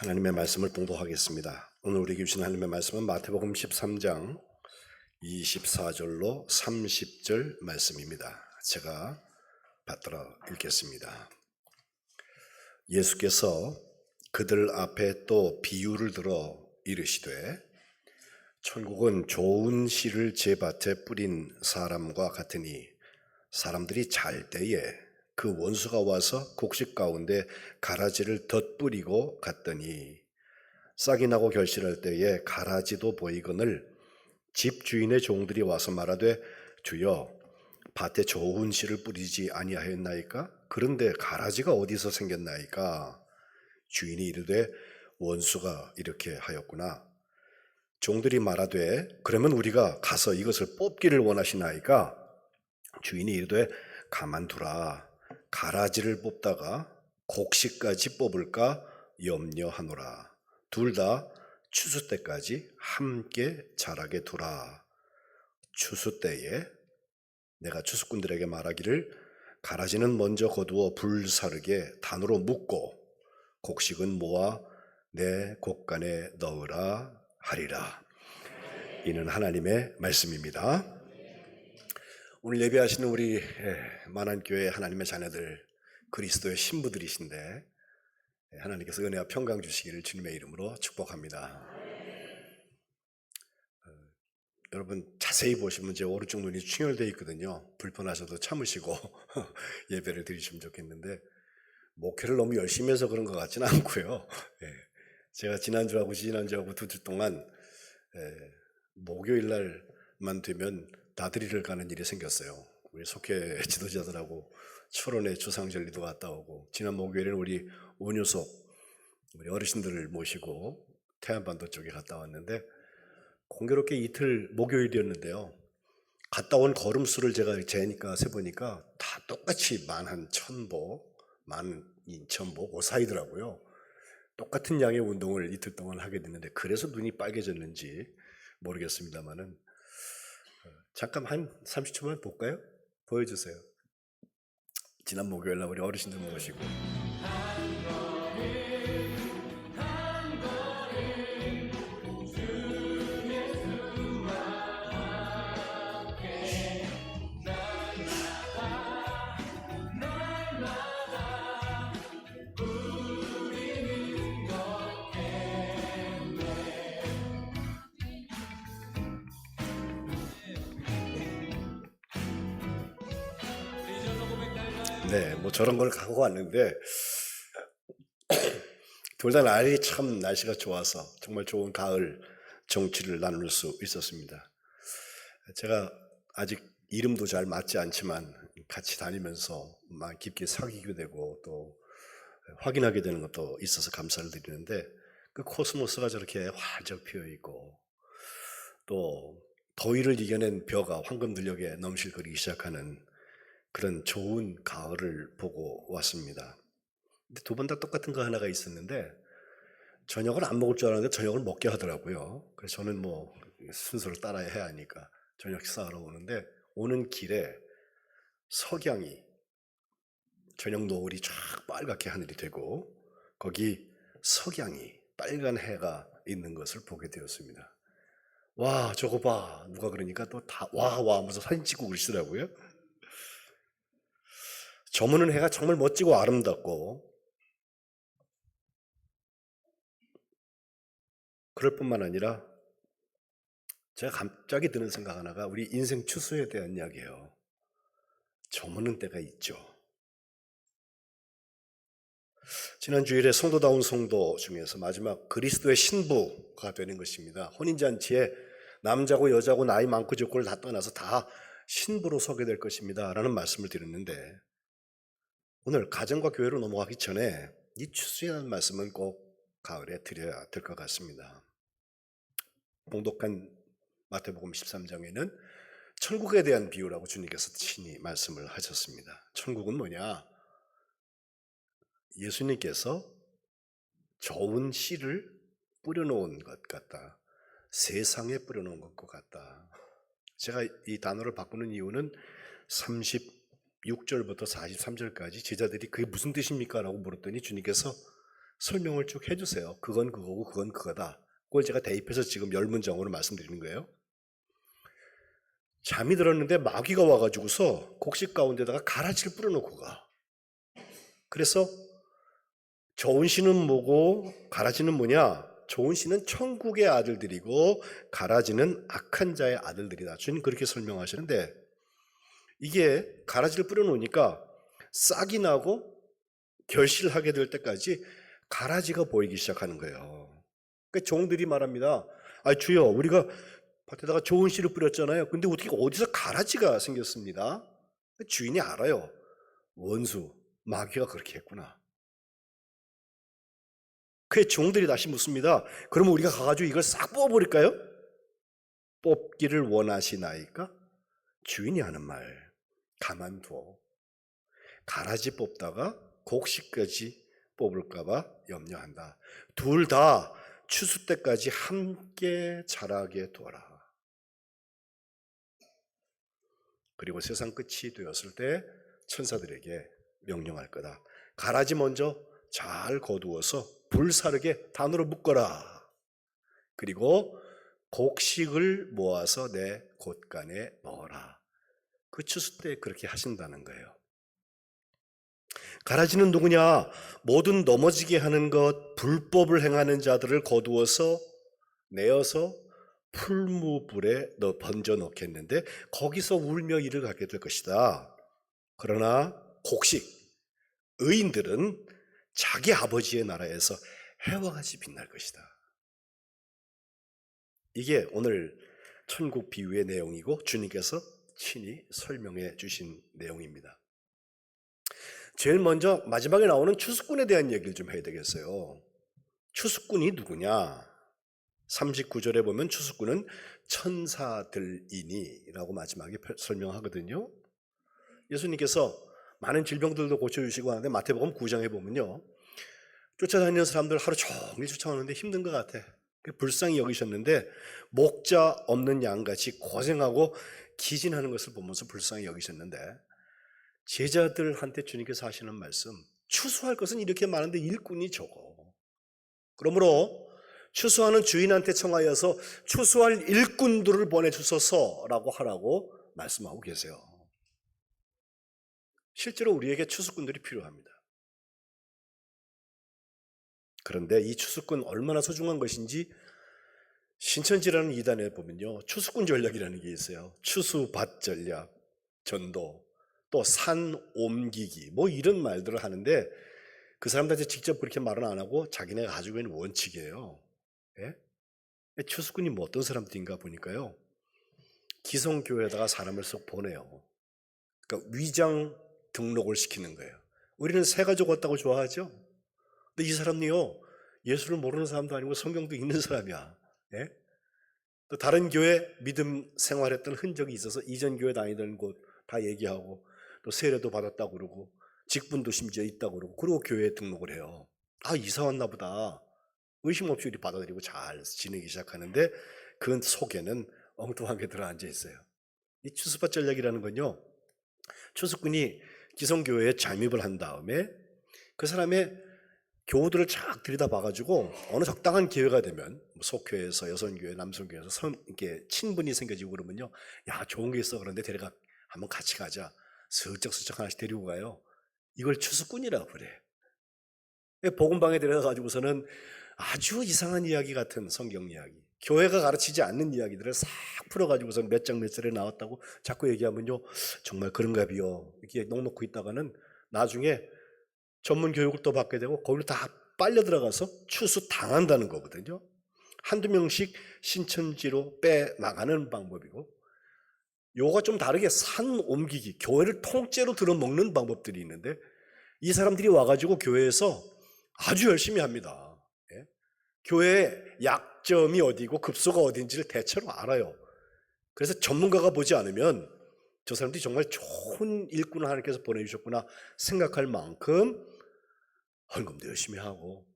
하나님의 말씀을 봉독하겠습니다. 오늘 우리에게 주신 하나님의 말씀은 마태복음 13장 24절로 30절 말씀입니다. 제가 받들어 읽겠습니다. 예수께서 그들 앞에 또 비유를 들어 이르시되 천국은 좋은 씨를 제 밭에 뿌린 사람과 같으니 사람들이 잘 때에 그 원수가 와서 곡식 가운데 가라지를 덧뿌리고 갔더니 싹이 나고 결실할 때에 가라지도 보이거늘 집주인의 종들이 와서 말하되 주여 밭에 좋은 씨를 뿌리지 아니하였나이까? 그런데 가라지가 어디서 생겼나이까? 주인이 이르되 원수가 이렇게 하였구나. 종들이 말하되 그러면 우리가 가서 이것을 뽑기를 원하시나이까? 주인이 이르되 가만두라. 가라지를 뽑다가 곡식까지 뽑을까 염려하노라. 둘 다 추수 때까지 함께 자라게 두라. 추수 때에 내가 추수꾼들에게 말하기를 가라지는 먼저 거두어 불사르게 단으로 묶고 곡식은 모아 내 곡간에 넣으라 하리라. 이는 하나님의 말씀입니다. 오늘 예배하시는 우리 만안교회 하나님의 자녀들, 그리스도의 신부들이신데 하나님께서 은혜와 평강 주시기를 주님의 이름으로 축복합니다. 여러분 자세히 보시면 제 오른쪽 눈이 충혈되어 있거든요. 불편하셔도 참으시고 예배를 드리시면 좋겠는데 목회를 너무 열심히 해서 그런 것 같지는 않고요. 제가 지난주하고 지난주하고 2주 동안 목요일 날만 되면 나들이를 가는 일이 생겼어요. 우리 속회 지도자들하고 철원에 주상절리도 갔다 오고, 지난 목요일에는 우리 온유속 우리 어르신들을 모시고 태안반도 쪽에 갔다 왔는데 공교롭게 이틀 목요일이었는데요. 갔다 온 걸음수를 제가 재니까 세보니까 다 똑같이 11,000보, 12,000보 그 사이더라고요. 똑같은 양의 운동을 이틀 동안 하게 됐는데 그래서 눈이 빨개졌는지 모르겠습니다만은 잠깐 한 30초만 볼까요? 보여주세요. 지난 목요일날 우리 어르신들 모시고 뭐 저런 걸 갖고 왔는데 둘 다 날이 참 날씨가 좋아서 정말 좋은 가을 정취를 나눌 수 있었습니다. 제가 아직 이름도 잘 맞지 않지만 같이 다니면서 막 깊게 사귀게 되고 또 확인하게 되는 것도 있어서 감사를 드리는데, 그 코스모스가 저렇게 활짝 피어 있고 또 더위를 이겨낸 벼가 황금들녘에 넘실거리기 시작하는 그런 좋은 가을을 보고 왔습니다. 근데 두 번 다 똑같은 거 하나가 있었는데 저녁을 안 먹을 줄 알았는데 저녁을 먹게 하더라고요. 그래서 저는 뭐 순서를 따라야 하니까 저녁 식사하러 오는데 오는 길에 석양이 저녁 노을이 쫙 빨갛게 하늘이 되고 거기 석양이 빨간 해가 있는 것을 보게 되었습니다. 와 저거 봐, 누가 그러니까 또 다 와 하면서 사진 찍고 그러시더라고요. 저무는 해가 정말 멋지고 아름답고 그럴 뿐만 아니라 제가 갑자기 드는 생각 하나가 우리 인생 추수에 대한 이야기예요. 저무는 때가 있죠. 지난 주일에 성도다운 성도 중에서 마지막 그리스도의 신부가 되는 것입니다. 혼인잔치에 남자고 여자고 나이 많고 적고를 다 떠나서 다 신부로 서게 될 것입니다 라는 말씀을 드렸는데, 오늘 가정과 교회로 넘어가기 전에 이 추수에 대한 말씀은 꼭 가을에 드려야 될 것 같습니다. 봉독한 마태복음 13장에는 천국에 대한 비유라고 주님께서 친히 말씀을 하셨습니다. 천국은 뭐냐? 예수님께서 좋은 씨를 뿌려놓은 것 같다. 세상에 뿌려놓은 것 같다. 제가 이 단어를 바꾸는 이유는 36절부터 43절까지 제자들이 그게 무슨 뜻입니까? 라고 물었더니 주님께서 설명을 쭉 해주세요. 그건 그거고 그건 그거다. 그걸 제가 대입해서 지금 10문장으로 말씀드리는 거예요. 잠이 들었는데 마귀가 와가지고서 곡식 가운데다가 가라지를 뿌려놓고 가. 그래서 좋은 씨는 뭐고 가라지는 뭐냐? 좋은 씨는 천국의 아들들이고 가라지는 악한 자의 아들들이다. 주님 그렇게 설명하시는데 이게 가라지를 뿌려놓으니까 싹이 나고 결실하게 될 때까지 가라지가 보이기 시작하는 거예요. 그러니까 종들이 말합니다. 아 주여 우리가 밭에다가 좋은 씨를 뿌렸잖아요. 근데 어떻게 어디서 가라지가 생겼습니다. 주인이 알아요. 원수 마귀가 그렇게 했구나. 그의 종들이 다시 묻습니다. 그러면 우리가 가가지고 이걸 싹 뽑아버릴까요? 뽑기를 원하시나이까? 주인이 하는 말 가만두어. 가라지 뽑다가 곡식까지 뽑을까봐 염려한다. 둘 다 추수 때까지 함께 자라게 두어라. 그리고 세상 끝이 되었을 때 천사들에게 명령할 거다. 가라지 먼저 잘 거두어서 불사르게 단으로 묶어라. 그리고 곡식을 모아서 내 곳간에 넣어라. 그 추수 때 그렇게 하신다는 거예요. 가라지는 누구냐? 모든 넘어지게 하는 것, 불법을 행하는 자들을 거두어서 내어서 풀무불에 번져 넣겠는데 거기서 울며 이를 갖게 될 것이다. 그러나 곡식, 의인들은 자기 아버지의 나라에서 해와 같이 빛날 것이다. 이게 오늘 천국 비유의 내용이고 주님께서 친히 설명해 주신 내용입니다. 제일 먼저 마지막에 나오는 추수꾼에 대한 얘기를 좀 해야 되겠어요. 추수꾼이 누구냐? 39절에 보면 추수꾼은 천사들이니 라고 마지막에 설명하거든요. 예수님께서 많은 질병들도 고쳐주시고 하는데 마태복음 9장에 보면요. 쫓아다니는 사람들 하루 종일 쫓아오는데 힘든 것 같아. 불쌍히 여기셨는데 목자 없는 양같이 고생하고 기진하는 것을 보면서 불쌍히 여기셨는데 제자들한테 주님께서 하시는 말씀, 추수할 것은 이렇게 많은데 일꾼이 적어. 그러므로 추수하는 주인한테 청하여서 추수할 일꾼들을 보내주소서라고 하라고 말씀하고 계세요. 실제로 우리에게 추수꾼들이 필요합니다. 그런데 이 추수꾼 얼마나 소중한 것인지 신천지라는 이단에 보면요. 추수꾼 전략이라는 게 있어요. 추수밭 전략, 전도, 또 산 옮기기 뭐 이런 말들을 하는데 그 사람들한테 직접 그렇게 말은 안 하고 자기네가 가지고 있는 원칙이에요. 예? 추수꾼이 뭐 어떤 사람들인가 보니까요. 기성교회에다가 사람을 쏙 보내요. 그러니까 위장 등록을 시키는 거예요. 우리는 새가 죽었다고 좋아하죠. 근데 이 사람이요. 예수를 모르는 사람도 아니고 성경도 읽는 사람이야. 예? 또 다른 교회 믿음 생활했던 흔적이 있어서 이전 교회 다니던 곳 다 얘기하고 또 세례도 받았다고 그러고 직분도 심지어 있다고 그러고 그리고 교회에 등록을 해요. 아 이사 왔나 보다. 의심 없이 우리 받아들이고 잘 지내기 시작하는데 그 속에는 엉뚱하게 들어앉아 있어요. 이 추수밭 전략이라는 건요. 추수꾼이 기성교회에 잠입을 한 다음에 그 사람의 교우들을 쫙 들여다봐가지고 어느 적당한 기회가 되면 속교회에서 여성교회, 남성교회에서 이렇게 친분이 생겨지고 그러면요. 야 좋은 게 있어. 그런데 데려가 한번 같이 가자. 슬쩍슬쩍 하나씩 데리고 가요. 이걸 추수꾼이라고 그래. 복음방에 데려가가지고서는 아주 이상한 이야기 같은 성경 이야기, 교회가 가르치지 않는 이야기들을 싹 풀어가지고서 몇 장 몇 절에 나왔다고 자꾸 얘기하면요. 정말 그런가 비요. 이렇게 넉놓고 있다가는 나중에 전문 교육을 또 받게 되고 거기로 다 빨려 들어가서 추수 당한다는 거거든요. 한두 명씩 신천지로 빼나가는 방법이고 요가 좀 다르게 산 옮기기, 교회를 통째로 들어먹는 방법들이 있는데 이 사람들이 와가지고 교회에서 아주 열심히 합니다. 예? 교회의 약점이 어디고 급소가 어딘지를 대체로 알아요. 그래서 전문가가 보지 않으면 저 사람들이 정말 좋은 일꾼을 하나님께서 보내주셨구나 생각할 만큼 헌금도 열심히 하고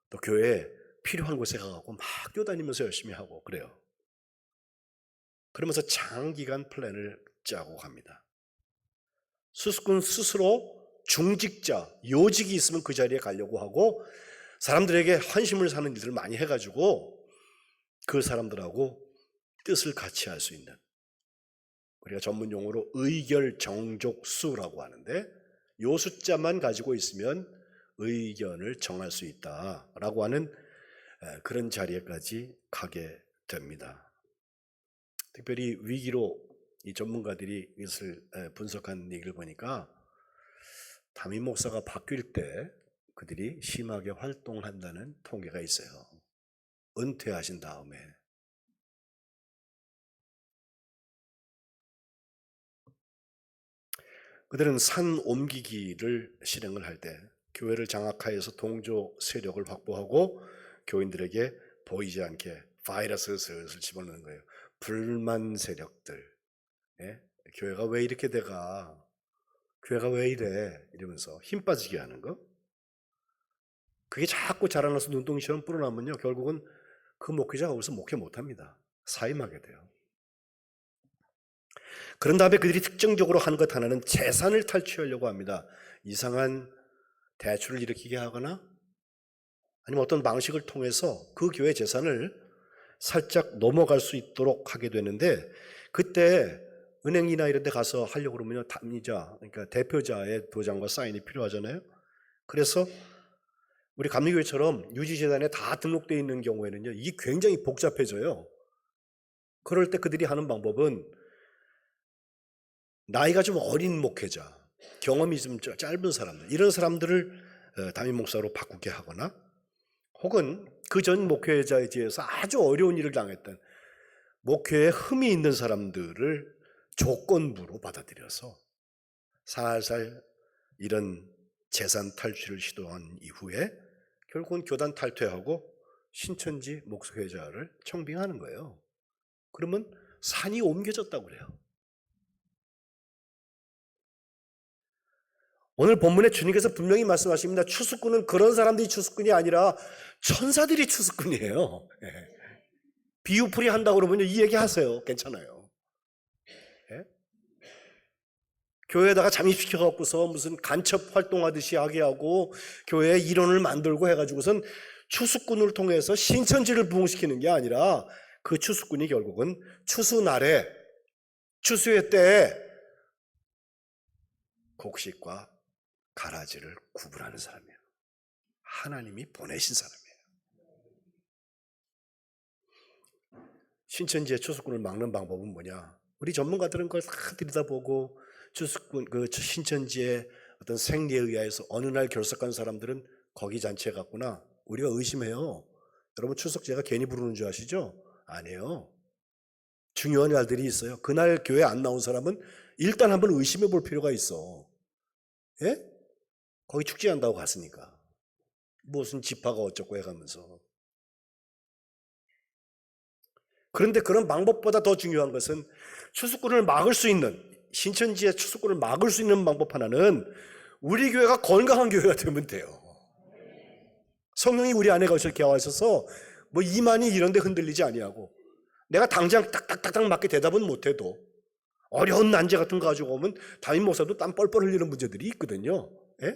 또 교회에 필요한 곳에 가고 막 뛰어다니면서 열심히 하고 그래요. 그러면서 장기간 플랜을 짜고 갑니다. 수수꾼 스스로 중직자, 요직이 있으면 그 자리에 가려고 하고 사람들에게 헌심을 사는 일들을 많이 해가지고 그 사람들하고 뜻을 같이 할 수 있는, 우리가 전문 용어로 의결정족수라고 하는데, 요 숫자만 가지고 있으면 의견을 정할 수 있다라고 하는 그런 자리에까지 가게 됩니다. 특별히 위기로 이 전문가들이 이것을 분석한 얘기를 보니까 담임 목사가 바뀔 때 그들이 심하게 활동한다는 통계가 있어요. 은퇴하신 다음에. 그들은 산 옮기기를 실행을 할 때 교회를 장악하여서 동조 세력을 확보하고 교인들에게 보이지 않게 바이러스를 슬슬 집어넣는 거예요. 불만 세력들. 예? 교회가 왜 이렇게 돼가? 교회가 왜 이래? 이러면서 힘 빠지게 하는 거. 그게 자꾸 자라나서 눈덩이처럼 불어나면요, 결국은 그 목회자가 거기서 목회 못합니다. 사임하게 돼요. 그런 다음에 그들이 특정적으로 한 것 하나는 재산을 탈취하려고 합니다. 이상한 대출을 일으키게 하거나 아니면 어떤 방식을 통해서 그 교회 재산을 살짝 넘어갈 수 있도록 하게 되는데, 그때 은행이나 이런 데 가서 하려고 그러면요, 담의자, 그러니까 대표자의 도장과 사인이 필요하잖아요. 그래서 우리 감리교회처럼 유지재단에 다 등록되어 있는 경우에는요, 이게 굉장히 복잡해져요. 그럴 때 그들이 하는 방법은 나이가 좀 어린 목회자, 경험이 좀 짧은 사람들, 이런 사람들을 담임 목사로 바꾸게 하거나, 혹은 그 전 목회자에 비해서 아주 어려운 일을 당했던 목회에 흠이 있는 사람들을 조건부로 받아들여서 살살 이런 재산 탈취를 시도한 이후에 결국은 교단 탈퇴하고 신천지 목회자를 청빙하는 거예요. 그러면 산이 옮겨졌다고 그래요. 오늘 본문에 주님께서 분명히 말씀하십니다. 추수꾼은 그런 사람들이 추수꾼이 아니라 천사들이 추수꾼이에요. 비유풀이 한다고 그러면 이 얘기 하세요. 괜찮아요. 예? 교회에다가 잠입시켜갖고서 무슨 간첩 활동하듯이 하게 하고 교회에 일원을 만들고 해가지고선 추수꾼을 통해서 신천지를 부흥시키는 게 아니라, 그 추수꾼이 결국은 추수날에, 추수의 때에 곡식과 가라지를 구분하는 사람이에요. 하나님이 보내신 사람이에요. 신천지의 추수꾼을 막는 방법은 뭐냐? 우리 전문가들은 그걸 다 들여다보고, 추수꾼, 그 신천지의 어떤 생리에 의해서 어느 날 결석한 사람들은 거기 잔치에 갔구나, 우리가 의심해요. 여러분, 추석제가 괜히 부르는 줄 아시죠? 아니에요. 중요한 날들이 있어요. 그날 교회 안 나온 사람은 일단 한번 의심해 볼 필요가 있어. 예? 거기 축제한다고 갔으니까. 무슨 지파가 어쩌고 해가면서. 그런데 그런 방법보다 더 중요한 것은 추수꾼을 막을 수 있는, 신천지의 추수꾼을 막을 수 있는 방법 하나는 우리 교회가 건강한 교회가 되면 돼요. 성령이 우리 안에 거실 개화하셔서 뭐 이만이 이런 데 흔들리지 아니하고, 내가 당장 딱딱딱딱 맞게 대답은 못해도 어려운 난제 같은 거 가지고 오면 담임 목사도 땀 뻘뻘 흘리는 문제들이 있거든요. 예?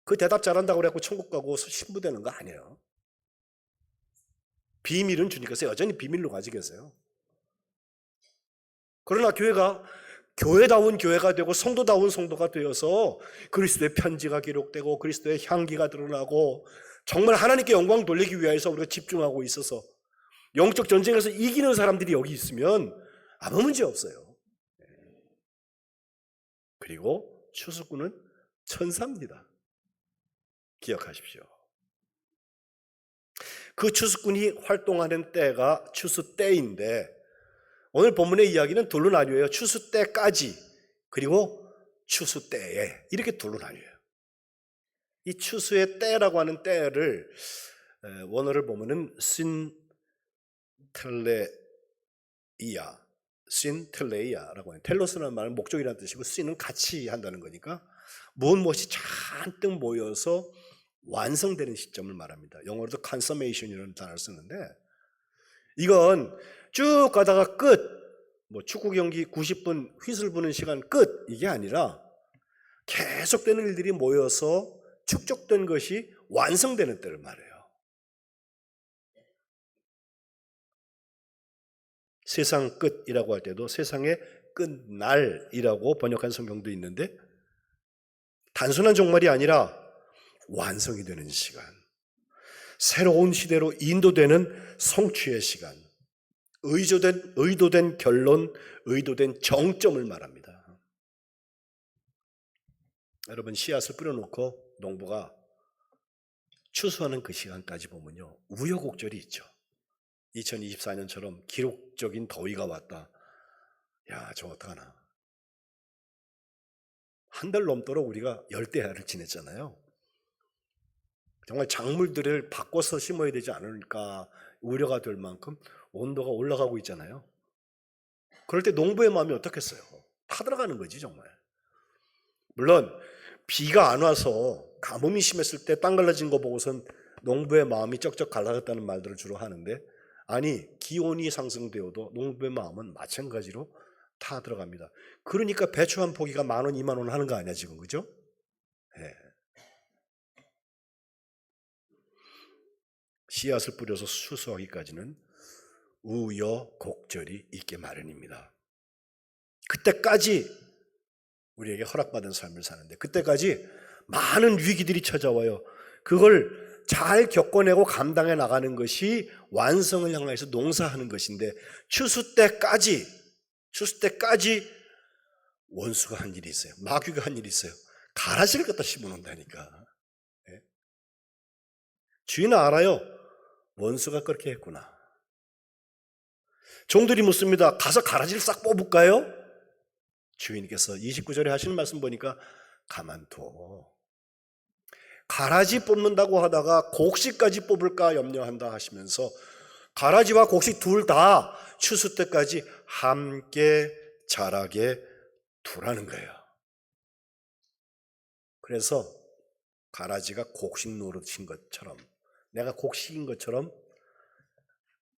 그 대답 잘한다고 그래갖고 천국 가고 신부되는 거 아니에요. 비밀은 주님께서 여전히 비밀로 가지고 계세요. 그러나 교회가 교회다운 교회가 되고 성도다운 성도가 되어서 그리스도의 편지가 기록되고 그리스도의 향기가 드러나고 정말 하나님께 영광 돌리기 위해서 우리가 집중하고 있어서 영적 전쟁에서 이기는 사람들이 여기 있으면 아무 문제 없어요. 그리고 추수꾼은 천사입니다. 기억하십시오. 그 추수꾼이 활동하는 때가 추수 때인데, 오늘 본문의 이야기는 둘로 나뉘어요. 추수 때까지, 그리고 추수 때에, 이렇게 둘로 나뉘어요. 이 추수의 때라고 하는 때를 원어를 보면은 신텔레이아라고 해요. 텔로스라는 말은 목적이라는 뜻이고, 신은 같이 한다는 거니까 무엇이 잔뜩 모여서 완성되는 시점을 말합니다. 영어로도 consummation이라는 단어를 쓰는데, 이건 쭉 가다가 끝, 뭐 축구 경기 90분 휘슬 부는 시간 끝, 이게 아니라 계속되는 일들이 모여서 축적된 것이 완성되는 때를 말해요. 세상 끝이라고 할 때도 세상의 끝날이라고 번역한 성경도 있는데 단순한 종말이 아니라 완성이 되는 시간, 새로운 시대로 인도되는 성취의 시간, 의도된 결론, 의도된 정점을 말합니다. 여러분, 씨앗을 뿌려놓고 농부가 추수하는 그 시간까지 보면요, 우여곡절이 있죠. 2024년처럼 기록적인 더위가 왔다. 야, 저 어떡하나. 한 달 넘도록 우리가 열대야를 지냈잖아요. 정말 작물들을 바꿔서 심어야 되지 않을까 우려가 될 만큼 온도가 올라가고 있잖아요. 그럴 때 농부의 마음이 어떻겠어요? 타들어가는 거지 정말. 물론 비가 안 와서 가뭄이 심했을 때 땅 갈라진 거 보고선 농부의 마음이 쩍쩍 갈라졌다는 말들을 주로 하는데, 아니 기온이 상승되어도 농부의 마음은 마찬가지로 타들어갑니다. 그러니까 배추 한 포기가 10,000원, 20,000원 하는 거 아니야 지금, 그죠? 네. 씨앗을 뿌려서 수수하기까지는 우여곡절이 있게 마련입니다. 그때까지 우리에게 허락받은 삶을 사는데, 그때까지 많은 위기들이 찾아와요. 그걸 잘 겪어내고 감당해 나가는 것이 완성을 향해서 농사하는 것인데, 추수 때까지 원수가 한 일이 있어요. 마귀가 한 일이 있어요. 가라지를 갖다 심어놓는다니까. 네? 주인은 알아요. 원수가 그렇게 했구나. 종들이 묻습니다. 가서 가라지를 싹 뽑을까요? 주인께서 29절에 하시는 말씀 보니까 가만둬. 가라지 뽑는다고 하다가 곡식까지 뽑을까 염려한다 하시면서 가라지와 곡식 둘 다 추수 때까지 함께 자라게 두라는 거예요. 그래서 가라지가 곡식 노릇인 것처럼, 내가 곡식인 것처럼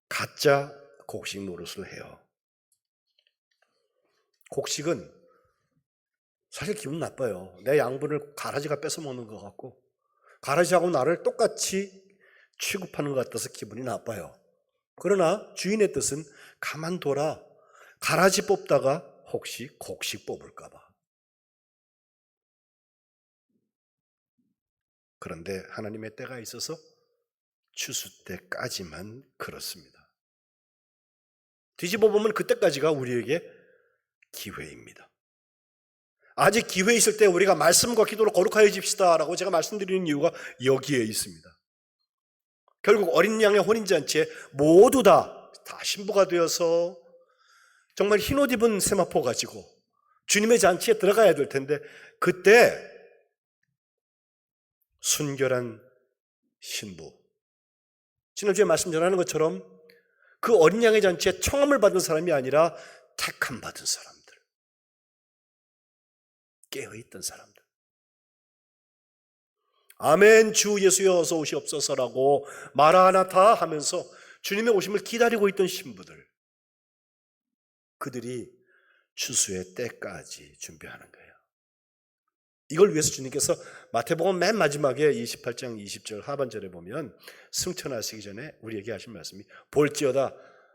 가짜 곡식 노릇을 해요. 곡식은 사실 기분 나빠요. 내 양분을 가라지가 뺏어 먹는 것 같고, 가라지하고 나를 똑같이 취급하는 것 같아서 기분이 나빠요. 그러나 주인의 뜻은 가만둬라. 가라지 뽑다가 혹시 곡식 뽑을까 봐. 그런데 하나님의 때가 있어서 추수 때까지만 그렇습니다. 뒤집어 보면 그때까지가 우리에게 기회입니다. 아직 기회 있을 때 우리가 말씀과 기도로 거룩하여집시다 라고 제가 말씀드리는 이유가 여기에 있습니다. 결국 어린 양의 혼인잔치에 모두 다 신부가 되어서 정말 흰옷 입은 세마포 가지고 주님의 잔치에 들어가야 될 텐데, 그때 순결한 신부, 지난주에 말씀 전하는 것처럼 그 어린 양의 잔치에 청함을 받은 사람이 아니라 택함 받은 사람들, 깨어있던 사람들, 아멘 주 예수여 어서 오시옵소서라고 마라나타 하면서 주님의 오심을 기다리고 있던 신부들, 그들이 추수의 때까지 준비하는 거예요. 이걸 위해서 주님께서 마태복음 맨 마지막에 28장 20절 하반절에 보면 승천하시기 전에 우리에게 하신 말씀이 볼지어다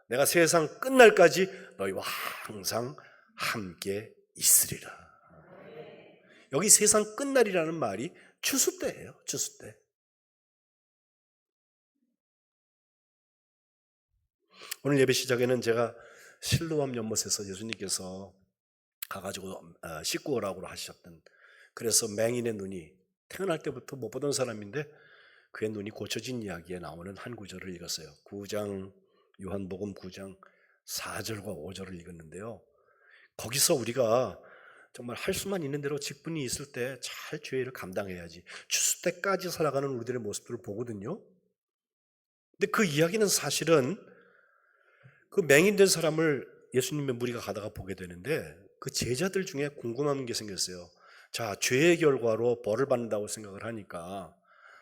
내가 세상 끝날까지 너희와 항상 함께 있으리라. 여기 세상 끝날이라는 말이 추수 때예요. 추수 때. 오늘 예배 시작에는 제가 실로암 연못에서 예수님께서 가가지고 씻고 오라고 하셨던, 그래서 맹인의 눈이 태어날 때부터 못 보던 사람인데 그의 눈이 고쳐진 이야기에 나오는 한 구절을 읽었어요. 요한복음 9장 4절과 5절을 읽었는데요. 거기서 우리가 정말 할 수만 있는 대로 직분이 있을 때 잘 죄를 감당해야지 추수 때까지 살아가는 우리들의 모습들을 보거든요. 근데 그 이야기는 사실은 그 맹인된 사람을 예수님의 무리가 가다가 보게 되는데, 그 제자들 중에 궁금한 게 생겼어요. 자, 죄의 결과로 벌을 받는다고 생각을 하니까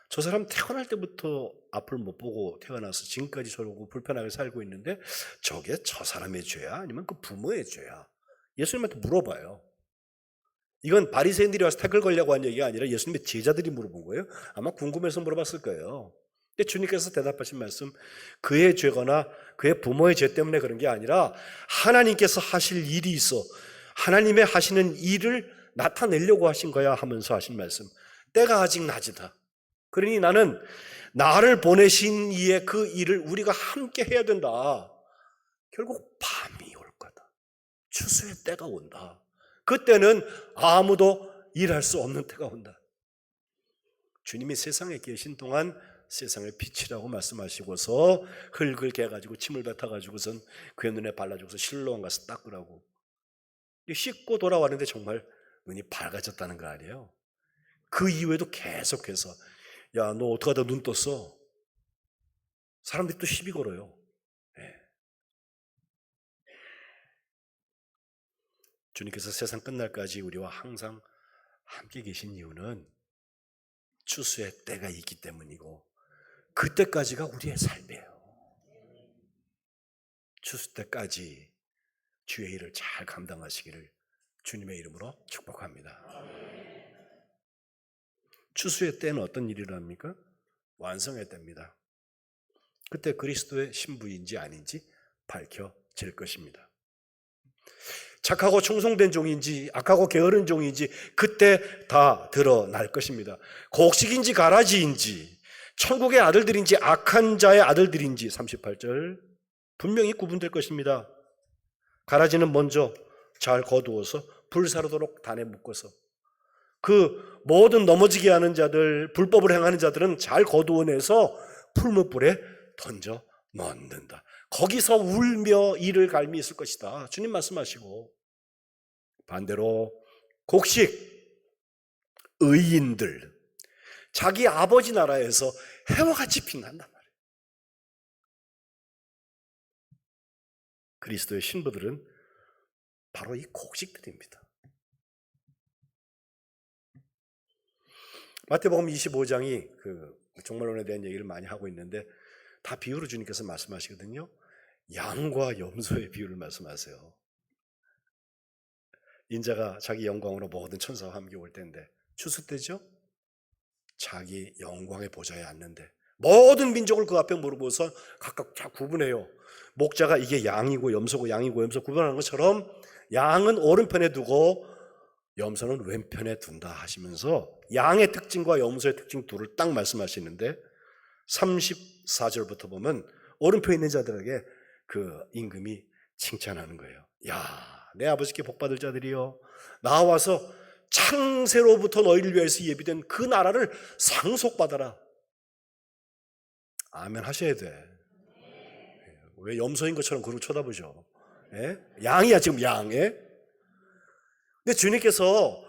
저 사람 태어날 때부터 앞을 못 보고 태어나서 지금까지 저러고 불편하게 살고 있는데 저게 저 사람의 죄야? 아니면 그 부모의 죄야? 예수님한테 물어봐요. 이건 바리새인들이 와서 태클 걸려고 한 얘기가 아니라 예수님의 제자들이 물어본 거예요. 아마 궁금해서 물어봤을 거예요. 근데 주님께서 대답하신 말씀, 그의 죄거나 그의 부모의 죄 때문에 그런 게 아니라 하나님께서 하실 일이 있어 하나님의 하시는 일을 나타내려고 하신 거야 하면서 하신 말씀, 때가 아직 낮이다. 그러니 나는 나를 보내신 이의 그 일을 우리가 함께 해야 된다. 결국 밤이 올 거다. 추수의 때가 온다. 그때는 아무도 일할 수 없는 때가 온다. 주님이 세상에 계신 동안 세상의 빛이라고 말씀하시고서 흙을 개가지고 침을 뱉어가지고선 그의 눈에 발라주고서 실로암 가서 닦으라고 씻고 돌아왔는데 정말 눈이 밝아졌다는 거 아니에요. 그 이후에도 계속해서 야, 너 어떻게 하다 눈 떴어? 사람들이 또 시비 걸어요. 네. 주님께서 세상 끝날까지 우리와 항상 함께 계신 이유는 추수의 때가 있기 때문이고 그때까지가 우리의 삶이에요. 추수 때까지 주의 일을 잘 감당하시기를 주님의 이름으로 축복합니다. 추수의 때는 어떤 일이 일어납니까? 완성의 때입니다. 그때 그리스도의 신부인지 아닌지 밝혀질 것입니다. 착하고 충성된 종인지 악하고 게으른 종인지 그때 다 드러날 것입니다. 곡식인지 가라지인지 천국의 아들들인지 악한 자의 아들들인지 38절 분명히 구분될 것입니다. 가라지는 먼저 잘 거두어서 불사르도록 단에 묶어서 그 모든 넘어지게 하는 자들, 불법을 행하는 자들은 잘 거두어내서 풀무불에 던져 넣는다. 거기서 울며 이를 갈미 있을 것이다. 주님 말씀하시고 반대로 곡식, 의인들, 자기 아버지 나라에서 해와 같이 빛난단 말이에요. 그리스도의 신부들은 바로 이 곡식들입니다. 마태복음 25장이 그 종말론에 대한 얘기를 많이 하고 있는데 다 비유로 주님께서 말씀하시거든요. 양과 염소의 비유를 말씀하세요. 인자가 자기 영광으로 모든 천사와 함께 올 때인데 추수 때죠? 자기 영광의 보좌에 앉는데 모든 민족을 그 앞에 모르고서 각각 다 구분해요. 목자가 이게 양이고 염소 구분하는 것처럼 양은 오른편에 두고 염소는 왼편에 둔다 하시면서 양의 특징과 염소의 특징 둘을 딱 말씀하시는데 34절부터 보면 오른편에 있는 자들에게 그 임금이 칭찬하는 거예요. 야, 내 아버지께 복받을 자들이여, 나와서 창세로부터 너희를 위해서 예비된 그 나라를 상속받아라. 아멘 하셔야 돼. 왜 염소인 것처럼 그러고 쳐다보죠? 예? 양이야 지금 양에. 근데 주님께서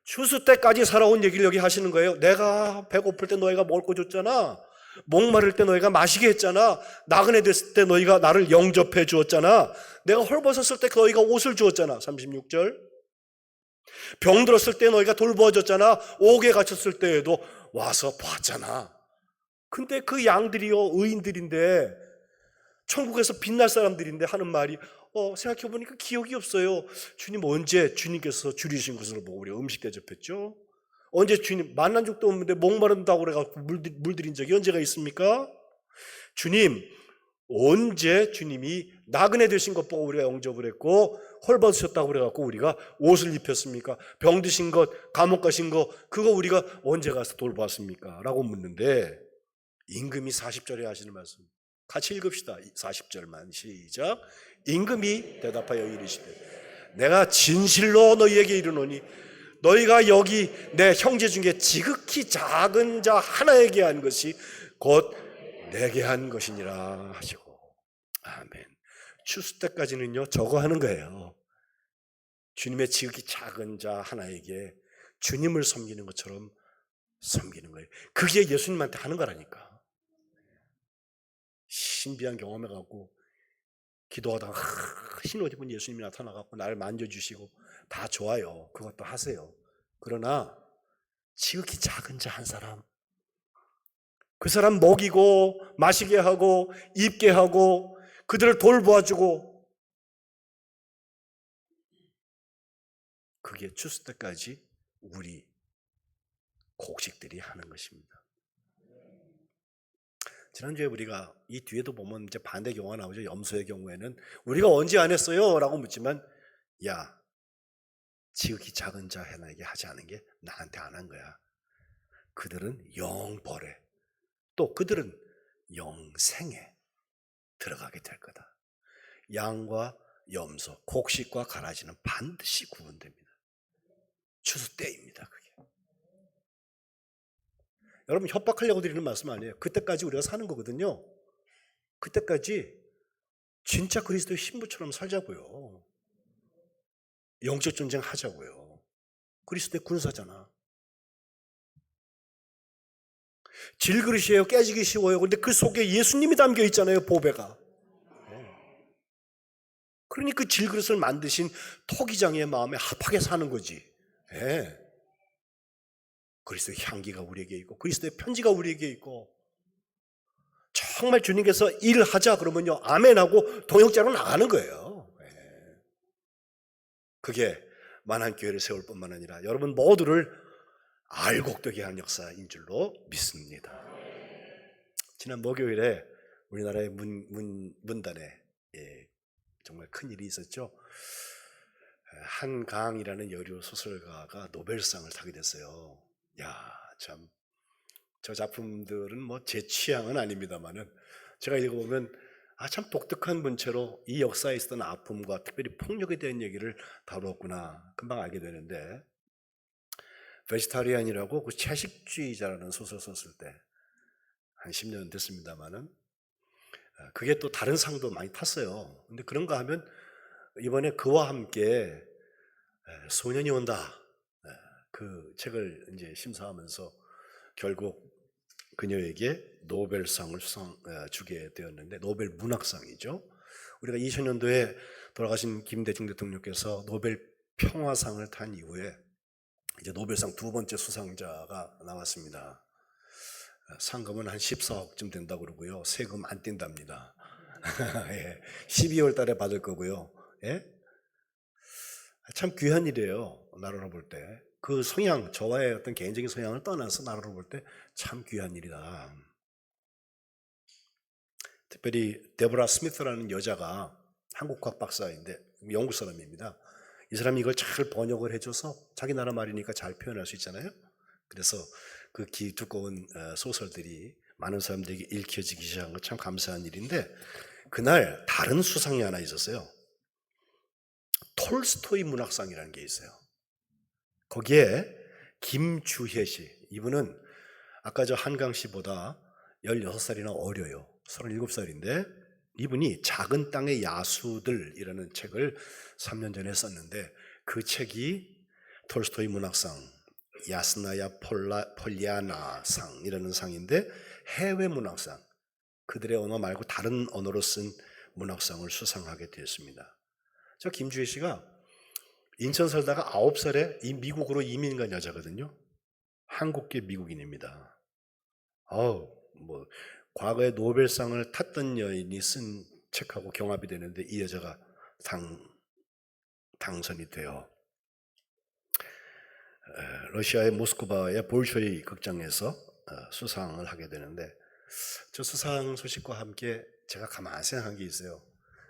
추수 때까지 살아온 얘기를 여기 하시는 거예요. 내가 배고플 때 너희가 먹을 거 줬잖아. 목마를 때 너희가 마시게 했잖아. 나그네 됐을 때 너희가 나를 영접해 주었잖아. 내가 헐벗었을 때 너희가 옷을 주었잖아. 36절. 병 들었을 때 너희가 돌보아 줬잖아. 옥에 갇혔을 때에도 와서 봤잖아. 근데 그 양들이요 의인들인데 천국에서 빛날 사람들인데 하는 말이 생각해보니까 기억이 없어요. 주님 언제 주님께서 줄이신 것을 보고 우리가 음식 대접했죠? 언제 주님 만난 적도 없는데 목마른다고 그래갖고 물들인 적이 언제가 있습니까? 주님 언제 주님이 나그네 되신 것 보고 우리가 영접을 했고 헐벗으셨다고 그래갖고 우리가 옷을 입혔습니까? 병 드신 것, 감옥 가신 것 그거 우리가 언제 가서 돌봤습니까? 라고 묻는데 임금이 40절에 하시는 말씀 같이 읽읍시다. 40절만 시작. 임금이 대답하여 이르시되 내가 진실로 너희에게 이르노니 너희가 여기 내 형제 중에 지극히 작은 자 하나에게 한 것이 곧 내게 한 것이니라 하시고 아멘. 추수 때까지는요 저거 하는 거예요. 주님의 지극히 작은 자 하나에게 주님을 섬기는 것처럼 섬기는 거예요. 그게 예수님한테 하는 거라니까. 신비한 경험해갖고 기도하다가 흰 옷 입은 예수님이 나타나갖고 나를 만져주시고 다 좋아요. 그것도 하세요. 그러나 지극히 작은 자 한 사람, 그 사람 먹이고 마시게 하고 입게 하고 그들을 돌보아주고 그게 추수 때까지 우리 곡식들이 하는 것입니다. 지난주에 우리가 이 뒤에도 보면 이제 반대 경우가 나오죠. 염소의 경우에는 우리가 언제 안 했어요? 라고 묻지만, 야, 지극히 작은 자에게 하지 않은 게 나한테 안 한 거야. 그들은 영벌에, 또 그들은 영생에 들어가게 될 거다. 양과 염소, 곡식과 가라지는 반드시 구분됩니다. 추수 때입니다, 그게. 여러분, 협박하려고 드리는 말씀 아니에요. 그때까지 우리가 사는 거거든요. 그때까지 진짜 그리스도의 신부처럼 살자고요. 영적 전쟁 하자고요. 그리스도의 군사잖아. 질그릇이에요. 깨지기 쉬워요. 근데 그 속에 예수님이 담겨 있잖아요, 보배가. 그러니 그 질그릇을 만드신 토기장의 마음에 합하게 사는 거지. 그리스도의 향기가 우리에게 있고 그리스도의 편지가 우리에게 있고, 정말 주님께서 일하자 그러면요, 아멘하고 동역자로 나가는 거예요. 그게 만한교회를 세울 뿐만 아니라 여러분 모두를 알곡되게 하는 역사인 줄로 믿습니다. 지난 목요일에 우리나라의 문단에 정말 큰 일이 있었죠. 한강이라는 여류 소설가가 노벨상을 타게 됐어요. 야, 참, 저 작품들은 뭐 제 취향은 아닙니다만은 제가 읽어보면 참 독특한 문체로 이 역사에 있었던 아픔과 특별히 폭력에 대한 얘기를 다루었구나 금방 알게 되는데, 베지타리안이라고 그 채식주의자라는 소설 썼을 때 한 10년 됐습니다만은 그게 또 다른 상도 많이 탔어요. 근데 그런가 하면 이번에 그와 함께 소년이 온다, 그 책을 이제 심사하면서 결국 그녀에게 노벨상을 주게 되었는데, 노벨 문학상이죠. 우리가 2000년도에 돌아가신 김대중 대통령께서 노벨 평화상을 탄 이후에 이제 노벨상 두 번째 수상자가 나왔습니다. 상금은 한 14억쯤 된다고 그러고요. 세금 안 뗀답니다. 12월 달에 받을 거고요. 참 귀한 일이에요. 나라로 볼 때. 그 성향, 저와의 어떤 개인적인 성향을 떠나서 나라로 볼 때 참 귀한 일이다. 특별히 데보라 스미스라는 여자가 한국학 박사인데 영국 사람입니다. 이 사람이 이걸 잘 번역을 해줘서 자기 나라 말이니까 잘 표현할 수 있잖아요. 그래서 그 두꺼운 소설들이 많은 사람들에게 읽혀지기 시작한 건 참 감사한 일인데, 그날 다른 수상이 하나 있었어요. 톨스토이 문학상이라는 게 있어요. 거기에 김주혜 씨, 이분은 아까 저 한강 씨보다 16살이나 어려요. 37살인데 이분이 작은 땅의 야수들이라는 책을 3년 전에 썼는데, 그 책이 톨스토이 문학상 야스나야 폴리아나상이라는 상인데, 해외 문학상, 그들의 언어 말고 다른 언어로 쓴 문학상을 수상하게 되었습니다. 저 김주혜 씨가 인천 살다가 9살에 미국으로 이민 간 여자거든요. 한국계 미국인입니다. 뭐 과거에 노벨상을 탔던 여인이 쓴 책하고 경합이 되는데 이 여자가 당선이 돼요. 러시아의 모스크바의 볼쇼이 극장에서 수상을 하게 되는데, 저 수상 소식과 함께 제가 가만히 생각한 게 있어요.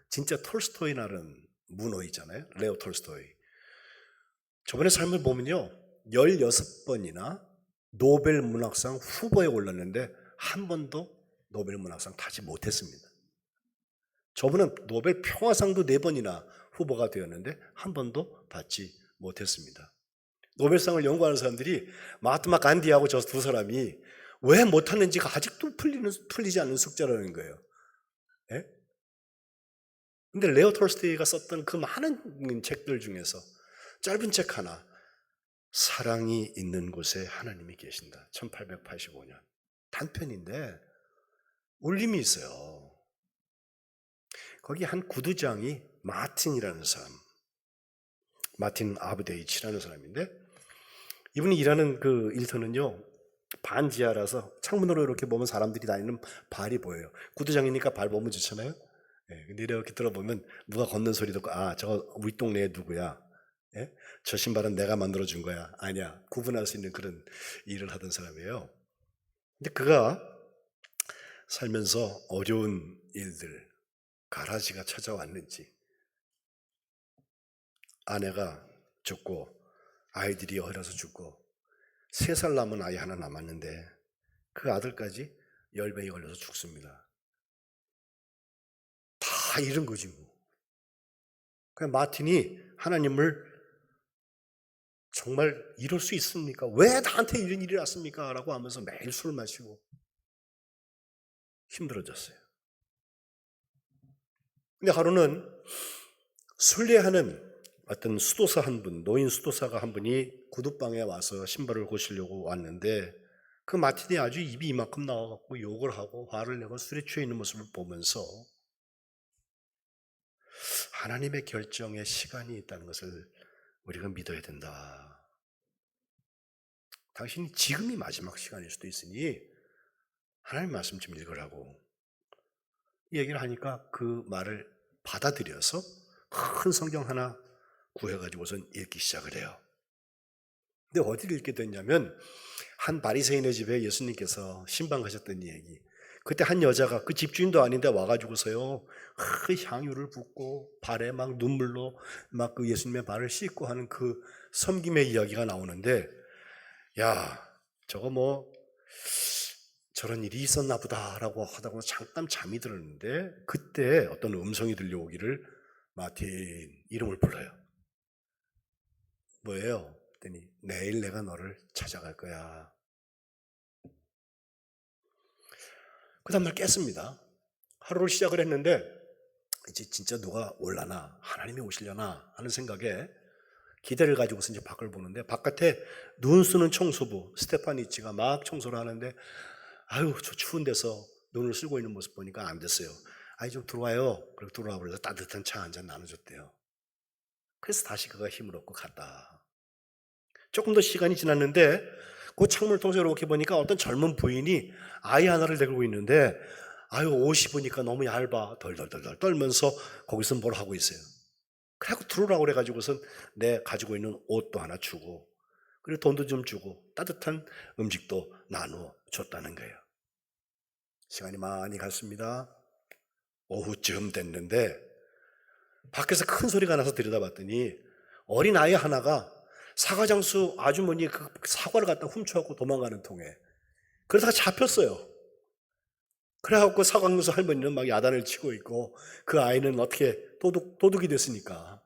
진짜 톨스토이라는 문호 있잖아요. 레오 톨스토이. 저번에 삶을 보면요, 16번이나 노벨 문학상 후보에 올랐는데 한 번도 노벨 문학상 타지 못했습니다. 저분은 노벨 평화상도 4번이나 후보가 되었는데 한 번도 받지 못했습니다. 노벨상을 연구하는 사람들이 마하트마 간디하고 저 두 사람이 왜 못하는지가 아직도 풀리지 않는 숙제라는 거예요. 근데 레오 톨스토이가 썼던 그 많은 책들 중에서 짧은 책 하나, 사랑이 있는 곳에 하나님이 계신다, 1885년 단편인데 울림이 있어요. 거기 한 구두장이 마틴이라는 사람, 마틴 아브데이치라는 사람인데, 이분이 일하는 그 일터는요 반지하라서 창문으로 이렇게 보면 사람들이 다니는 발이 보여요. 구두장이니까 발 보면 좋잖아요. 근데 이렇게 들어보면 누가 걷는 소리 듣고, 저거 우리 동네에 누구야, 예? 저 신발은 내가 만들어준 거야. 아니야. 구분할 수 있는 그런 일을 하던 사람이에요. 근데 그가 살면서 어려운 일들, 가라지가 찾아왔는지, 아내가 죽고 아이들이 어려서 죽고 3살 남은 아이 하나 남았는데 그 아들까지 열병에 걸려서 죽습니다. 다 잃은 거지 뭐. 그냥 마틴이 하나님을 정말 이럴 수 있습니까? 왜 나한테 이런 일이 왔습니까? 라고 하면서 매일 술 마시고 힘들어졌어요. 근데 하루는 순례하는 어떤 수도사 한 분, 노인 수도사가 한 분이 구두방에 와서 신발을 고치려고 왔는데 그 마틴이 아주 입이 이만큼 나와갖고 욕을 하고 화를 내고 술에 취해 있는 모습을 보면서 하나님의 결정에 시간이 있다는 것을 우리가 믿어야 된다. 당신이 지금이 마지막 시간일 수도 있으니 하나님 말씀 좀 읽으라고 이 얘기를 하니까 그 말을 받아들여서 큰 성경 하나 구해가지고선 읽기 시작을 해요. 근데 어디를 읽게 됐냐면 한 바리새인의 집에 예수님께서 신방 가셨던 얘기. 그때 한 여자가 그 집주인도 아닌데 와가지고서요 그 향유를 붓고 발에 막 눈물로 막 그 예수님의 발을 씻고 하는 그 섬김의 이야기가 나오는데 야 저거 뭐 저런 일이 있었나 보다라고 하다가 잠깐 잠이 들었는데 그때 어떤 음성이 들려오기를 마틴 이름을 불러요. 뭐예요? 그랬더니 내일 내가 너를 찾아갈 거야. 그 다음날 깼습니다. 하루를 시작을 했는데 이제 진짜 누가 올라나 하나님이 오시려나 하는 생각에 기대를 가지고서 이제 밖을 보는데 바깥에 눈 쓰는 청소부 스테파니치가 막 청소를 하는데 아유 저 추운 데서 눈을 쓰고 있는 모습 보니까 안 됐어요. 아이 좀 들어와요. 그리고 들어와 버려서 따뜻한 차 한 잔 나눠줬대요. 그래서 다시 그가 힘을 얻고 갔다. 조금 더 시간이 지났는데 그 창문을 통해서 이렇게 보니까 어떤 젊은 부인이 아이 하나를 데리고 있는데 아유 옷이 보니까 너무 얇아 덜덜덜 떨면서 거기서 뭘 하고 있어요. 그래갖고 들어오라고 그래가지고선 내 가지고 있는 옷도 하나 주고 그리고 돈도 좀 주고 따뜻한 음식도 나누어 줬다는 거예요. 시간이 많이 갔습니다. 오후쯤 됐는데 밖에서 큰 소리가 나서 들여다봤더니 어린 아이 하나가 사과장수 아주머니의 그 사과를 갖다 훔쳐갖고 도망가는 통에 그러다가 잡혔어요. 그래갖고 사과장수 할머니는 막 야단을 치고 있고 그 아이는 어떻게 도둑이 됐으니까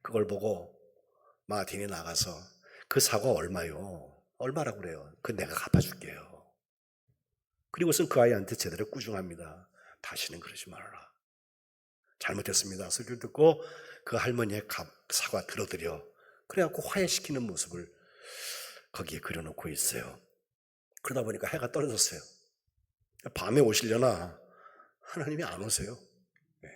그걸 보고 마틴이 나가서 그 사과 얼마요? 얼마라고 그래요? 그 내가 갚아줄게요. 그리고선 그 아이한테 제대로 꾸중합니다. 다시는 그러지 말아라. 잘못했습니다. 소리를 듣고 그 할머니의 사과 들어드려. 그래갖고 화해시키는 모습을 거기에 그려놓고 있어요. 그러다 보니까 해가 떨어졌어요. 밤에 오시려나 하나님이 안 오세요. 네.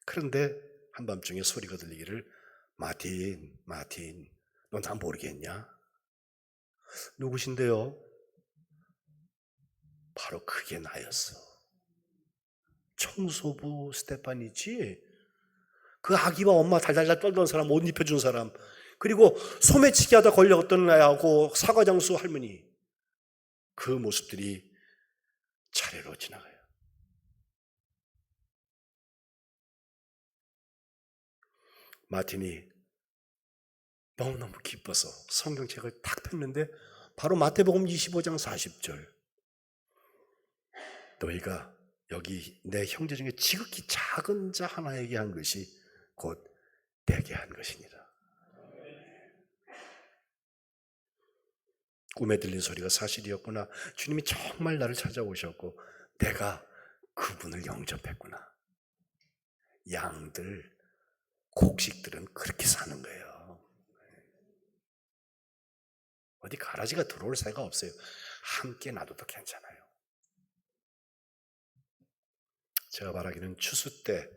그런데 한밤중에 소리가 들리기를 마틴, 너 나 모르겠냐? 누구신데요? 바로 그게 나였어. 청소부 스테파니지. 그 아기와 엄마 달달달 떨던 사람, 옷 입혀준 사람, 그리고 소매치기 하다 걸렸던 애하고 사과장수 할머니. 그 모습들이 차례로 지나가요. 마틴이 너무너무 기뻐서 성경책을 탁 폈는데 바로 마태복음 25장 40절. 너희가 여기 내 형제 중에 지극히 작은 자 하나에게 한 것이 곧 내게 한 것이니라. 꿈에 들린 소리가 사실이었구나. 주님이 정말 나를 찾아오셨고 내가 그분을 영접했구나. 양들, 곡식들은 그렇게 사는 거예요. 어디 가라지가 들어올 새가 없어요. 함께 놔둬도 괜찮아요. 제가 말하기는 추수 때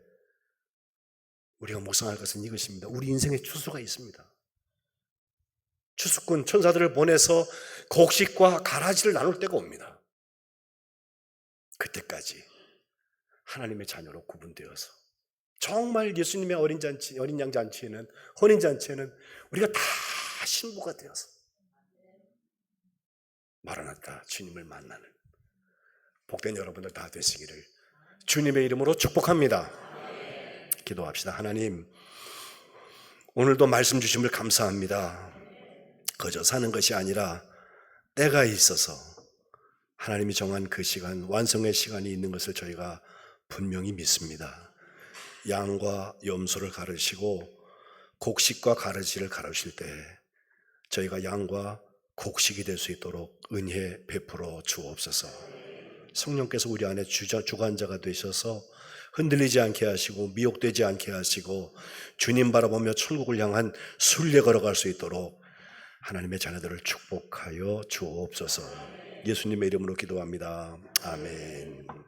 우리가 묵상할 것은 이것입니다. 우리 인생에 추수가 있습니다. 추수꾼 천사들을 보내서 곡식과 가라지를 나눌 때가 옵니다. 그때까지 하나님의 자녀로 구분되어서 정말 예수님의 어린 양 잔치에는, 혼인 잔치에는 우리가 다 신부가 되어서 마라나타 주님을 만나는 복된 여러분들 다 되시기를 주님의 이름으로 축복합니다. 기도합시다. 하나님, 오늘도 말씀 주심을 감사합니다. 그저 사는 것이 아니라 때가 있어서 하나님이 정한 그 시간, 완성의 시간이 있는 것을 저희가 분명히 믿습니다. 양과 염소를 가르시고 곡식과 가르지를 가르실 때 저희가 양과 곡식이 될 수 있도록 은혜 베풀어 주옵소서. 성령께서 우리 안에 주관자가 되셔서 흔들리지 않게 하시고 미혹되지 않게 하시고 주님 바라보며 천국을 향한 순례 걸어갈 수 있도록 하나님의 자녀들을 축복하여 주옵소서. 예수님의 이름으로 기도합니다. 아멘.